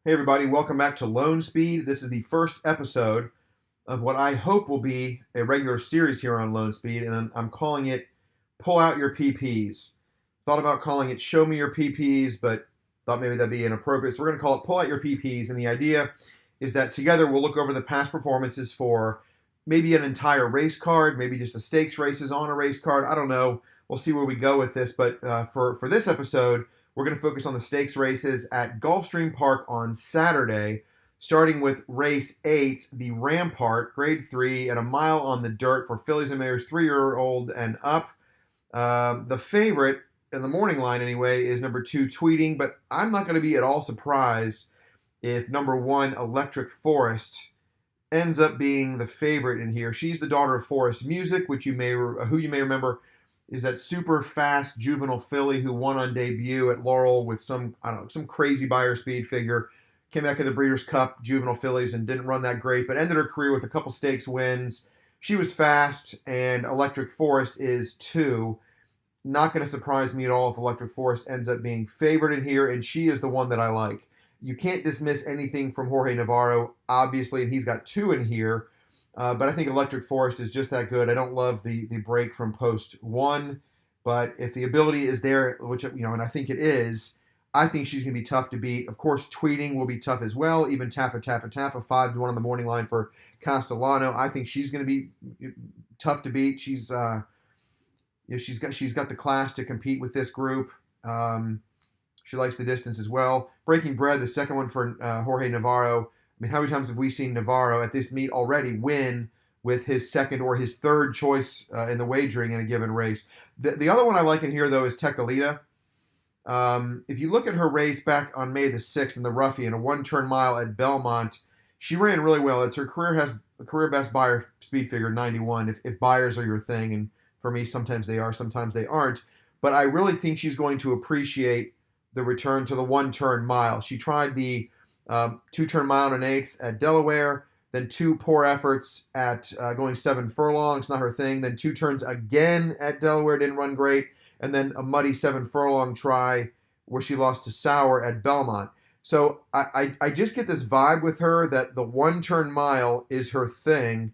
Hey everybody, welcome back to LoneSpeed. This is the first episode of what I hope will be a regular series here on LoneSpeed, and I'm calling it Pull Out Your PPs. Thought about calling it Show Me Your PPs, but thought maybe that'd be inappropriate. So we're going to call it Pull Out Your PPs, and the idea is that together we'll look over the past performances for maybe an entire race card, maybe just the stakes races on a race card. I don't know. We'll see where we go with this, but for this episode, we're going to focus on the stakes races at Gulfstream Park on Saturday, starting with race 8, the Rampart, grade 3, at a mile on the dirt for fillies and mares 3-year-old and up. The favorite in the morning line, anyway, is number 2, Tweeting, but I'm not going to be at all surprised if number 1, Electric Forest, ends up being the favorite in here. She's the daughter of Forest Music, who you may remember is that super fast juvenile filly who won on debut at Laurel with some crazy buyer speed figure. Came back in the Breeders' Cup juvenile fillies and didn't run that great, but ended her career with a couple stakes wins. She was fast, and Electric Forest is too. Not going to surprise me at all if Electric Forest ends up being favored in here, and she is the one that I like. You can't dismiss anything from Jorge Navarro, obviously, and he's got 2 in here. But I think Electric Forest is just that good. I don't love the break from post 1, but if the ability is there, which and I think it is, I think she's going to be tough to beat. Of course, Tweeting will be tough as well. Even Tappa 5-1 on the morning line for Castellano. I think she's going to be tough to beat. She's got the class to compete with this group. She likes the distance as well. Breaking Bread, the second one for Jorge Navarro. I mean, how many times have we seen Navarro at this meet already win with his second or his third choice in the wagering in a given race? The other one I like in here, though, is Tecalita. If you look at her race back on May the 6th in the Roughie in a one-turn mile at Belmont, she ran really well. It's her career best buyer speed figure, 91, if buyers are your thing. And for me, sometimes they are, sometimes they aren't. But I really think she's going to appreciate the return to the one-turn mile. She tried the 2-turn mile and an eighth at Delaware, then 2 poor efforts at going 7 furlongs, not her thing, then 2 turns again at Delaware, didn't run great, and then a muddy 7 furlong try where she lost to Sauer at Belmont. So I just get this vibe with her that the 1-turn mile is her thing,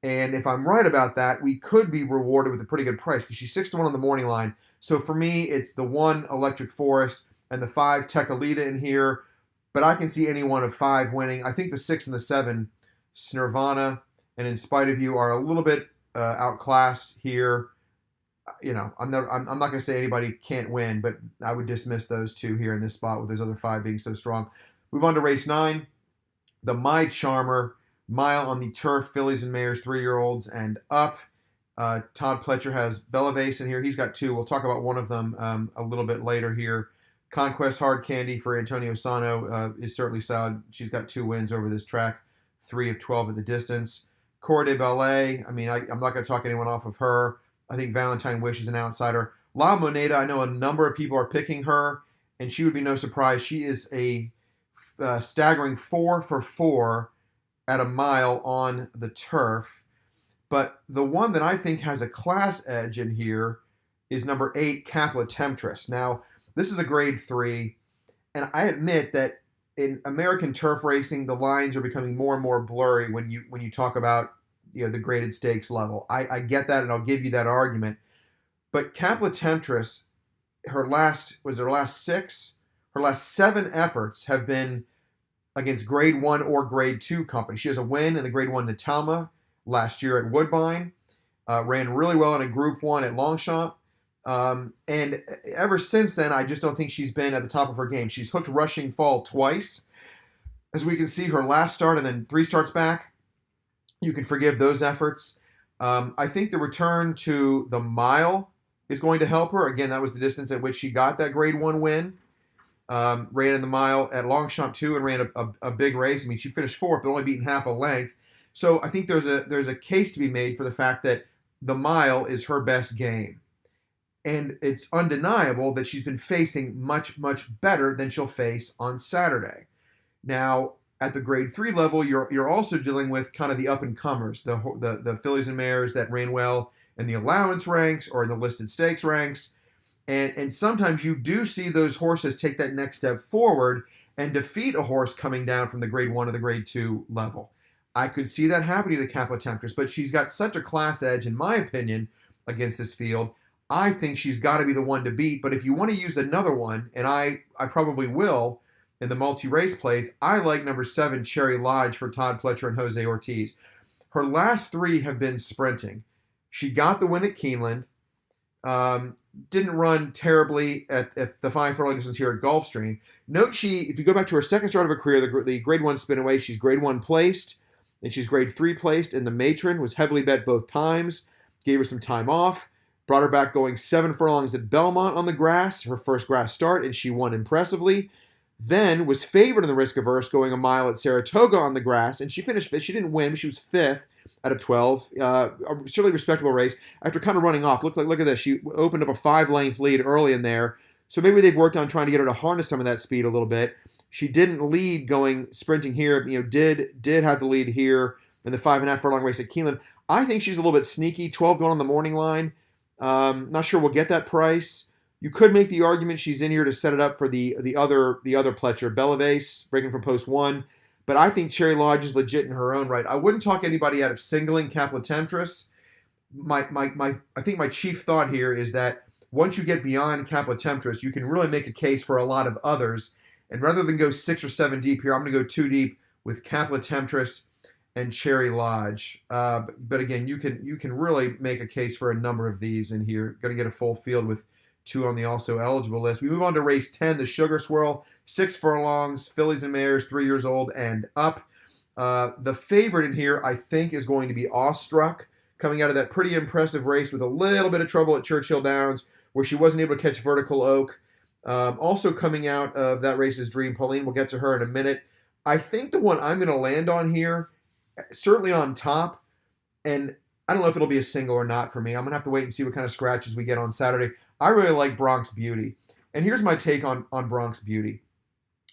and if I'm right about that, we could be rewarded with a pretty good price because she's 6-1 on the morning line. So for me, it's the 1 Electric Forest and the 5 Tecalita in here. But I can see any one of 5 winning. I think the 6 and the 7, Snirvana and In Spite of You, are a little bit outclassed here. I'm not going to say anybody can't win, but I would dismiss those 2 here in this spot with those other 5 being so strong. Move on to race 9, the My Charmer, mile on the turf, fillies and mares, 3-year-olds and up. Todd Pletcher has Bellavase in here. He's got 2. We'll talk about one of them a little bit later here. Conquest Hard Candy for Antonio Sano is certainly solid. She's got 2 wins over this track, 3 of 12 at the distance. Cor de Ballet, I'm not going to talk anyone off of her. I think Valentine Wish is an outsider. La Moneda, I know a number of people are picking her, and she would be no surprise. She is a staggering 4 for 4 at a mile on the turf. But the one that I think has a class edge in here is number 8, Capla Temptress. Now, this is a grade 3, and I admit that in American turf racing, the lines are becoming more and more blurry when you talk about the graded stakes level. I get that, and I'll give you that argument. But Capla Temptress, her last 7 efforts have been against grade 1 or grade 2 company. She has a win in the grade 1 Natalma last year at Woodbine, ran really well in a group 1 at Longchamp. And ever since then, I just don't think she's been at the top of her game. She's hooked Rushing Fall twice. As we can see, her last start and then 3 starts back, you can forgive those efforts. I think the return to the mile is going to help her. Again, that was the distance at which she got that grade 1 win. Ran in the mile at Longchamp too and ran a big race. I mean, she finished 4th, but only beaten half a length. So I think there's a case to be made for the fact that the mile is her best game. And it's undeniable that she's been facing much, much better than she'll face on Saturday. Now, at the grade 3 level, you're also dealing with kind of the up-and-comers, the fillies and mares that ran well in the allowance ranks or in the listed stakes ranks. And sometimes you do see those horses take that next step forward, and defeat a horse coming down from the grade 1 to the grade 2 level. I could see that happening to Capital Temptress, but she's got such a class edge, in my opinion, against this field. I think she's got to be the one to beat. But if you want to use another one, and I probably will in the multi-race plays, I like number 7, Cherry Lodge, for Todd Pletcher and Jose Ortiz. Her last 3 have been sprinting. She got the win at Keeneland. Didn't run terribly at the 5 furlong distance here at Gulfstream. Note if you go back to her second start of her career, the grade 1 spinaway, she's grade 1 placed, and she's grade 3 placed, and the matron was heavily bet both times, gave her some time off, brought her back going 7 furlongs at Belmont on the grass, her first grass start, and she won impressively. Then was favored in the risk averse, going a mile at Saratoga on the grass, and she finished 5th. She didn't win, but she was 5th out of 12. A certainly respectable race. After kind of running off, look at this. She opened up a 5-length lead early in there, so maybe they've worked on trying to get her to harness some of that speed a little bit. She didn't lead going sprinting here. Did have the lead here in the 5.5 furlong race at Keeneland. I think she's a little bit sneaky. 12 going on the morning line. Not sure we'll get that price. You could make the argument she's in here to set it up for the other Pletcher, Bellavase, breaking from post 1. But I think Cherry Lodge is legit in her own right. I wouldn't talk anybody out of singling Capital Temptress. I think my chief thought here is that once you get beyond Capital Temptress, you can really make a case for a lot of others. And rather than go 6 or 7 deep here, I'm going to go 2 deep with Capital Temptress and Cherry Lodge. But again, you can really make a case for a number of these in here. Going to get a full field with 2 on the also eligible list. We move on to race 10, the Sugar Swirl. 6 furlongs, fillies and mares, 3 years old and up. The favorite in here, I think, is going to be Awestruck, coming out of that pretty impressive race with a little bit of trouble at Churchill Downs, where she wasn't able to catch Vertical Oak. Also coming out of that race is Dream Pauline. We'll get to her in a minute. I think the one I'm going to land on here, certainly on top, and I don't know if it'll be a single or not for me. I'm going to have to wait and see what kind of scratches we get on Saturday. I really like Bronx Beauty. And here's my take on Bronx Beauty.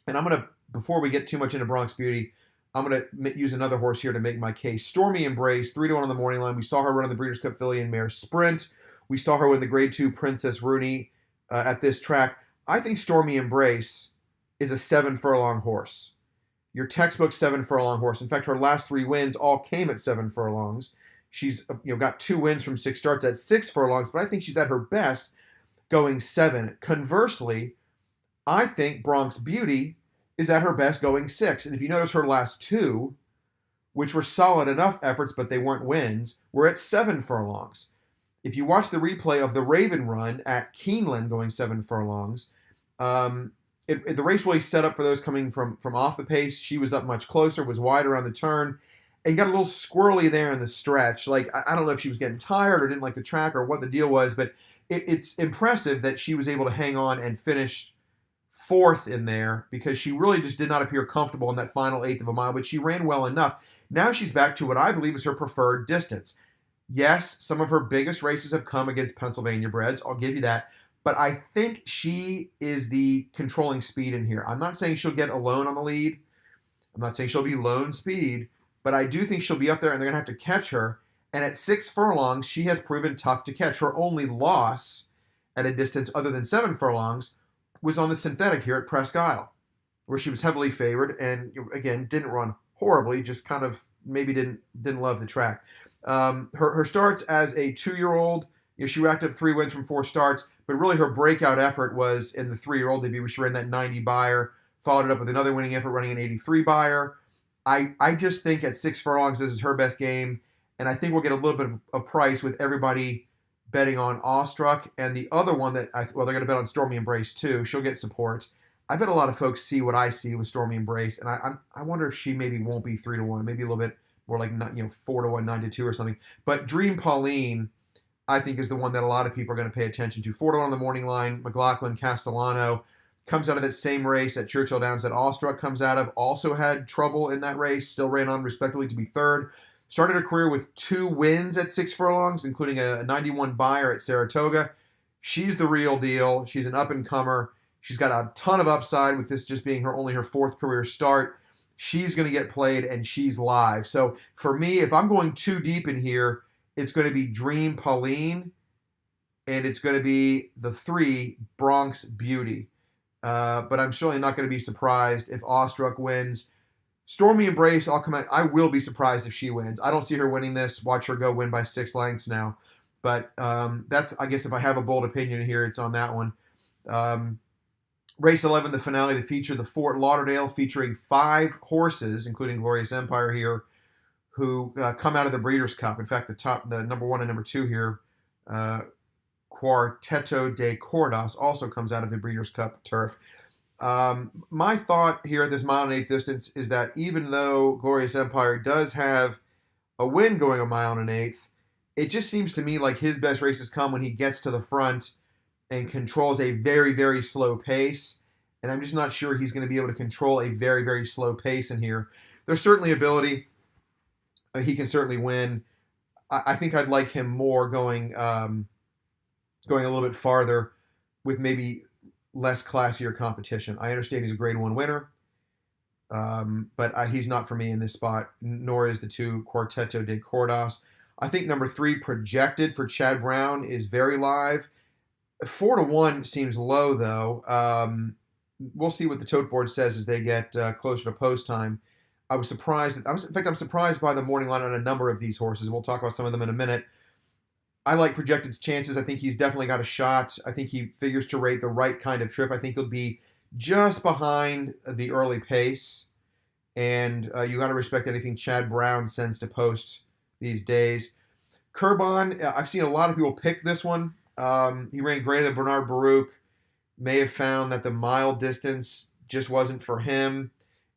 And I'm going to, before we get too much into Bronx Beauty, I'm going to use another horse here to make my case. Stormy Embrace, 3-1 on the morning line. We saw her run in the Breeders' Cup Filly and Mare Sprint. We saw her win the Grade 2 Princess Rooney at this track. I think Stormy Embrace is a 7 furlong horse. Your textbook 7 furlong horse. In fact, her last 3 wins all came at 7 furlongs. She's got 2 wins from 6 starts at 6 furlongs, but I think she's at her best going 7. Conversely, I think Bronx Beauty is at her best going 6. And if you notice her last 2, which were solid enough efforts, but they weren't wins, were at 7 furlongs. If you watch the replay of the Raven run at Keeneland going 7 furlongs, the race really set up for those coming from off the pace. She was up much closer, was wide around the turn, and got a little squirrely there in the stretch. Like, I don't know if she was getting tired or didn't like the track or what the deal was, but it's impressive that she was able to hang on and finish 4th in there, because she really just did not appear comfortable in that final 1/8 of a mile, but she ran well enough. Now she's back to what I believe is her preferred distance. Yes, some of her biggest races have come against Pennsylvania breds. I'll give you that. But I think she is the controlling speed in here. I'm not saying she'll get alone on the lead. I'm not saying she'll be LoneSpeed, but I do think she'll be up there and they're going to have to catch her. And at 6 furlongs, she has proven tough to catch. Her only loss at a distance other than 7 furlongs was on the synthetic here at Presque Isle, where she was heavily favored and, again, didn't run horribly, just kind of maybe didn't love the track. Her starts as a 2-year-old, she racked up 3 wins from 4 starts, but really her breakout effort was in the 3-year-old debut, where she ran that 90 buyer, followed it up with another winning effort running an 83 buyer. I just think at 6 furlongs, this is her best game, and I think we'll get a little bit of a price with everybody betting on Awestruck, and the other one that, they're going to bet on Stormy Embrace too. She'll get support. I bet a lot of folks see what I see with Stormy Embrace, and I wonder if she maybe won't be 3-1, maybe a little bit more like 4-1, 9-2 or something. But Dream Pauline, I think, is the one that a lot of people are going to pay attention to. 4-1 on the morning line. McLaughlin, Castellano comes out of that same race at Churchill Downs that Awestruck comes out of. Also had trouble in that race. Still ran on respectively to be 3rd. Started her career with 2 wins at 6 furlongs, including a 91 buyer at Saratoga. She's the real deal. She's an up-and-comer. She's got a ton of upside with this just being only her 4th career start. She's going to get played, and she's live. So for me, if I'm going too deep in here, it's going to be Dream Pauline, and it's going to be the 3, Bronx Beauty. but I'm surely not going to be surprised if Awestruck wins. Stormy Embrace, I'll come out. I will be surprised if she wins. I don't see her winning this. Watch her go win by 6 lengths now. But that's, I guess, if I have a bold opinion here, it's on that one. Race 11, the finale, the feature, the Fort Lauderdale, featuring 5 horses, including Glorious Empire here, who come out of the Breeders' Cup. In fact, the number 1 and number 2 here, Quarteto de Cordas, also comes out of the Breeders' Cup turf. My thought here at this mile and 1/8 distance is that even though Glorious Empire does have a win going a mile and 1/8, it just seems to me like his best races come when he gets to the front and controls a very, very slow pace. And I'm just not sure he's going to be able to control a very, very slow pace in here. There's certainly ability. He can certainly win. I think I'd like him more going a little bit farther with maybe less classier competition. I understand he's a Grade 1 winner, but he's not for me in this spot, nor is the 2 Quarteto de Cordas. I think number 3 projected for Chad Brown is very live. 4-1 seems low, though. We'll see what the tote board says as they get closer to post time. I was surprised. I'm surprised by the morning line on a number of these horses. We'll talk about some of them in a minute. I like projected chances. I think he's definitely got a shot. I think he figures to rate the right kind of trip. I think he'll be just behind the early pace. And you got to respect anything Chad Brown sends to post these days. Kurbon, I've seen a lot of people pick this one. He ran greater than Bernard Baruch. May have found that the mile distance just wasn't for him,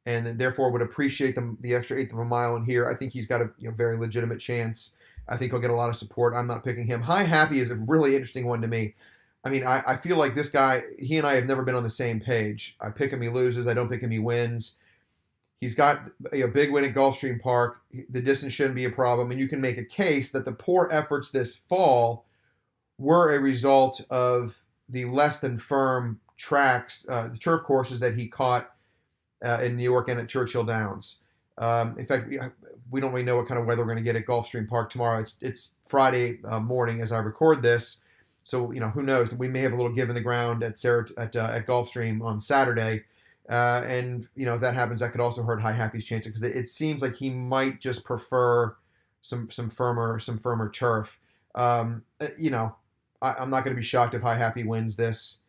and therefore would appreciate the extra 1/8 of a mile in here. I think he's got a very legitimate chance. I think he'll get a lot of support. I'm not picking him. High Happy is a really interesting one to me. I mean, I feel like this guy, he and I have never been on the same page. I pick him, he loses. I don't pick him, he wins. He's got a big win at Gulfstream Park. The distance shouldn't be a problem, and you can make a case that the poor efforts this fall were a result of the less than firm tracks, the turf courses that he caught in New York and at Churchill Downs. In fact, we don't really know what kind of weather we're going to get at Gulfstream Park tomorrow. It's Friday morning as I record this, so who knows? We may have a little give in the ground at Gulfstream on Saturday, and if that happens, that could also hurt High Happy's chances because it seems like he might just prefer some firmer turf. I'm not going to be shocked if High Happy wins this.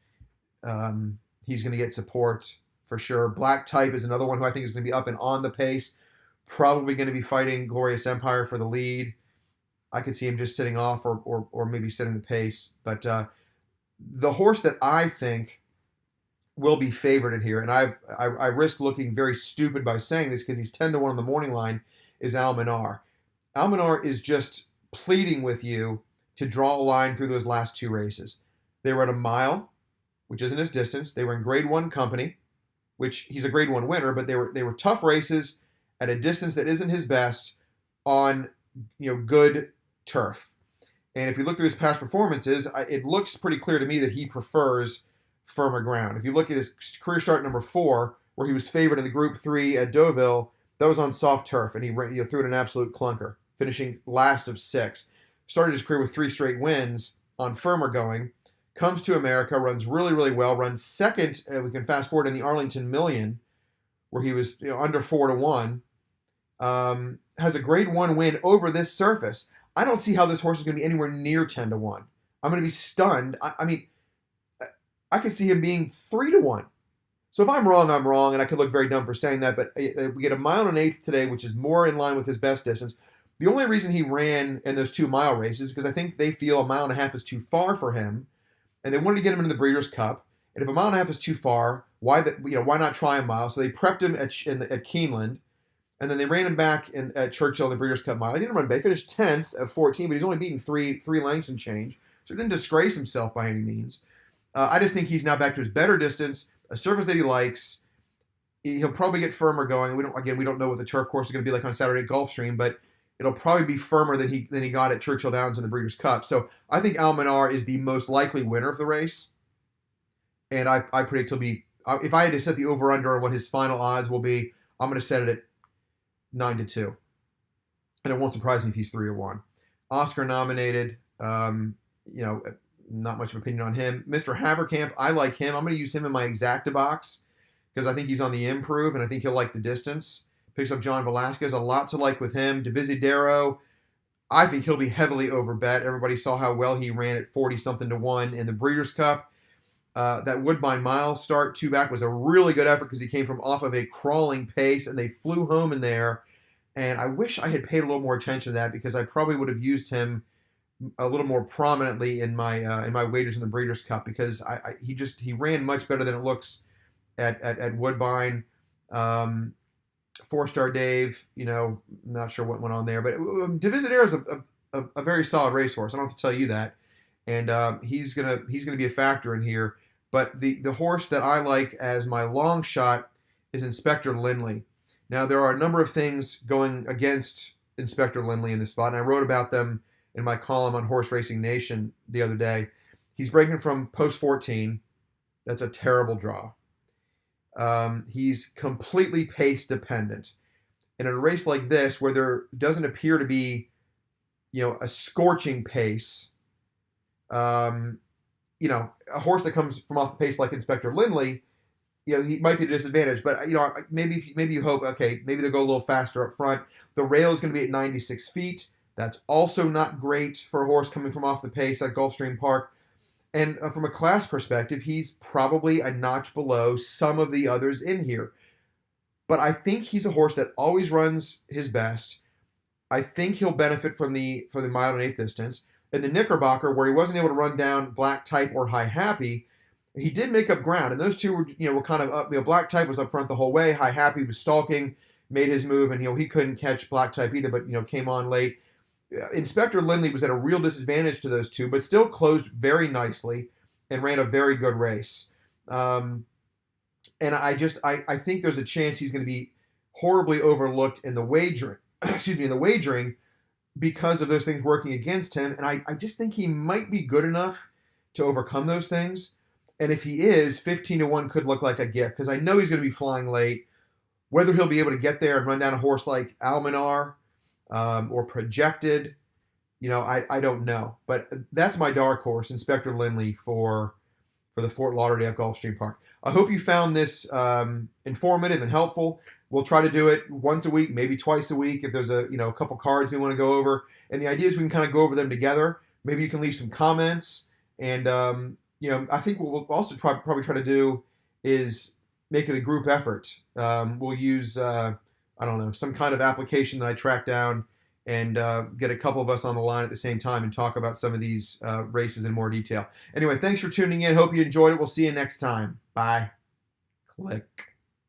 He's going to get support for sure. Black Type is another one who I think is going to be up and on the pace. Probably going to be fighting Glorious Empire for the lead. I could see him just sitting off or maybe setting the pace. But the horse that I think will be favored in here, and I risk looking very stupid by saying this because he's 10-1 on the morning line, is Almanar. Almanar is just pleading with you to draw a line through those last 2 races. They were at a mile, which isn't his distance. They were in Grade 1 company, which he's a Grade 1 winner, but they were tough races at a distance that isn't his best on good turf. And if you look through his past performances, it looks pretty clear to me that he prefers firmer ground. If you look at his career start number 4, where he was favored in the Group 3 at Deauville, that was on soft turf, and he threw it an absolute clunker, finishing last of 6. Started his career with 3 straight wins on firmer going. Comes to America, runs really, really well. Runs second. We can fast forward in the Arlington Million, where he was under 4-1. Has a Grade 1 win over this surface. I don't see how this horse is going to be anywhere near 10-1. I'm going to be stunned. I mean, I could see him being 3-1. So if I'm wrong, I'm wrong, and I could look very dumb for saying that. But we get a mile and 1/8 today, which is more in line with his best distance. The only reason he ran in those 2-mile races is because I think they feel a mile and a half is too far for him, and they wanted to get him into the Breeders' Cup. And if a mile and a half is too far, why not try a mile? So they prepped him at Keeneland, and then they ran him back at Churchill in the Breeders' Cup mile. He didn't run bad. He finished 10th of 14, but he's only beaten three lengths and change, so he didn't disgrace himself by any means. I just think he's now back to his better distance, a surface that he likes. He'll probably get firmer going. We don't know what the turf course is going to be like on Saturday at Gulfstream, but it'll probably be firmer than he got at Churchill Downs in the Breeders' Cup. So I think Almanar is the most likely winner of the race. And I predict he'll be, if I had to set the over-under on what his final odds will be, I'm going to set it at 9-2. And it won't surprise me if he's 3-1. Oscar nominated, not much of an opinion on him. Mr. Haverkamp, I like him. I'm going to use him in my exacta box because I think he's on the improve, and I think he'll like the distance. Picks up John Velasquez. A lot to like with him. Divisadero, I think he'll be heavily overbet. Everybody saw how well he ran at 40-something to 1 in the Breeders' Cup. That Woodbine Mile start 2-back was a really good effort because he came from off of a crawling pace, and they flew home in there. And I wish I had paid a little more attention to that because I probably would have used him a little more prominently in my wagers in the Breeders' Cup because he ran much better than it looks at Woodbine. 4-star Dave, not sure what went on there, but Divisadero is a very solid racehorse. I don't have to tell you that, and he's gonna be a factor in here. But the horse that I like as my long shot is Inspector Lindley. Now there are a number of things going against Inspector Lindley in this spot, and I wrote about them in my column on Horse Racing Nation the other day. He's breaking from post 14. That's a terrible draw. He's completely pace dependent. And in a race like this, where there doesn't appear to be, a scorching pace, a horse that comes from off the pace like Inspector Lindley, he might be at a disadvantage. But maybe you hope, okay, maybe they'll go a little faster up front. The rail is going to be at 96 feet. That's also not great for a horse coming from off the pace at Gulfstream Park. And from a class perspective, he's probably a notch below some of the others in here. But I think he's a horse that always runs his best. I think he'll benefit from the mile and eighth distance. In the Knickerbocker, where he wasn't able to run down Black Type or High Happy, he did make up ground. And those two were kind of up. Black Type was up front the whole way. High Happy was stalking, made his move, and he couldn't catch Black Type either, but came on late. Inspector Lindley was at a real disadvantage to those two, but still closed very nicely and ran a very good race. And I think there's a chance he's going to be horribly overlooked in the wagering. Because of those things working against him. And I just think he might be good enough to overcome those things. And if he is, 15 to 1 could look like a gift because I know he's going to be flying late. Whether he'll be able to get there and run down a horse like Almanar, or Projected, I don't know. But that's my dark horse, Inspector Lindley, for the Fort Lauderdale Gulfstream Park. I hope you found this informative and helpful. We'll try to do it once a week, maybe twice a week if there's a couple cards we want to go over. And the idea is we can kind of go over them together. Maybe you can leave some comments. And, I think what we'll also probably try to do is make it a group effort. We'll use, some kind of application that I track down and get a couple of us on the line at the same time and talk about some of these races in more detail. Anyway, thanks for tuning in. Hope you enjoyed it. We'll see you next time. Bye. Click.